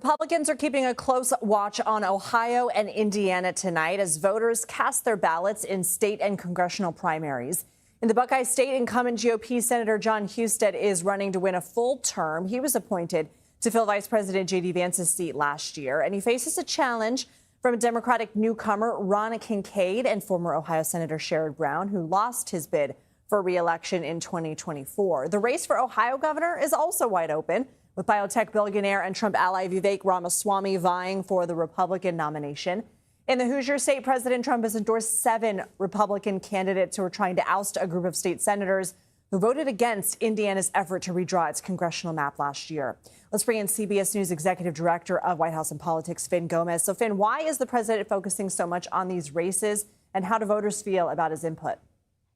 Republicans are keeping a close watch on Ohio and Indiana tonight as voters cast their ballots in state and congressional primaries. In the Buckeye State, incumbent GOP Senator Jon Husted is running to win a full term. He was appointed to fill Vice President J.D. Vance's seat last year, and he faces a challenge from Democratic newcomer Ron Kincaid and former Ohio Senator Sherrod Brown, who lost his bid for re-election in 2024. The race for Ohio governor is also wide open, with biotech billionaire and Trump ally Vivek Ramaswamy vying for the Republican nomination. In the Hoosier state, President Trump has endorsed 7 Republican candidates who are trying to oust a group of state senators who voted against Indiana's effort to redraw its congressional map last year. Let's bring in CBS News Executive Director of White House and Politics, Fin Gómez. So, Fin, why is the president focusing so much on these races, and how do voters feel about his input?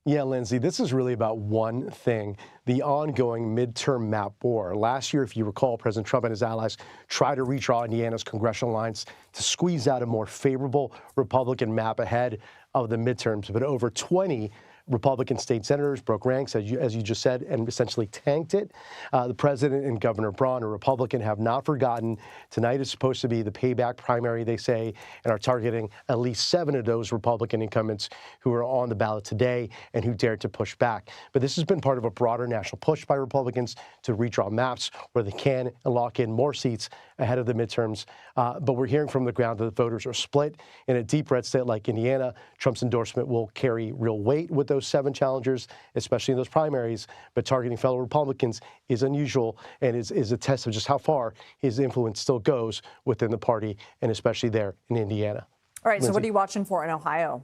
Yeah, Lindsay, this is really about one thing, the ongoing midterm map war. Last year, if you recall, President Trump and his allies tried to redraw Indiana's congressional lines to squeeze out a more favorable Republican map ahead of the midterms. But over 20 Republican state senators broke ranks, as you just said, and essentially tanked it. The president and Governor Braun, a Republican, have not forgotten. Tonight is supposed to be the payback primary, they say, and are targeting at least 7 of those Republican incumbents who are on the ballot today and who dared to push back. But this has been part of a broader national push by Republicans to redraw maps where they can lock in more seats ahead of the midterms. But we're hearing from the ground that the voters are split. In a deep red state like Indiana, Trump's endorsement will carry real weight with those 7 challengers, especially in those primaries. But targeting fellow Republicans is unusual and is a test of just how far his influence still goes within the party, and especially there in Indiana. All right, Lindsay. so what are you watching for in Ohio?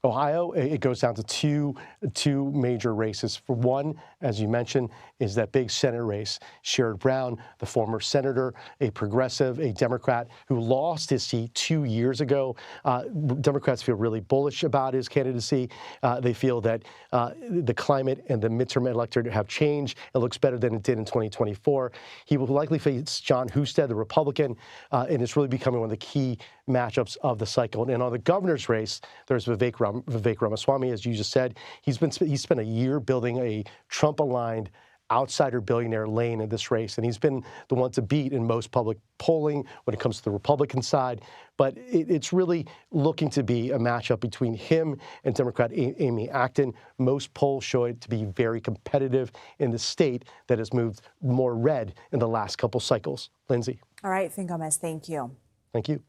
Ohio, it goes down to two major races. For one, as you mentioned, is that big Senate race. Sherrod Brown, the former senator, a progressive, a Democrat who lost his seat 2 years ago. Democrats feel really bullish about his candidacy. They feel that the climate and the midterm electorate have changed. It looks better than it did in 2024. He will likely face Jon Husted, the Republican, and it's really becoming one of the key matchups of the cycle. And on the governor's race, there's Vivek Ramaswamy, as you just said. He's spent a year building a Trump-aligned outsider billionaire lane in this race, and he's been the one to beat in most public polling when it comes to the Republican side. But it's really looking to be a matchup between him and Democrat Amy Acton. Most polls show it to be very competitive in the state that has moved more red in the last couple cycles. Lindsay. All right, Fin Gómez, thank you. Thank you.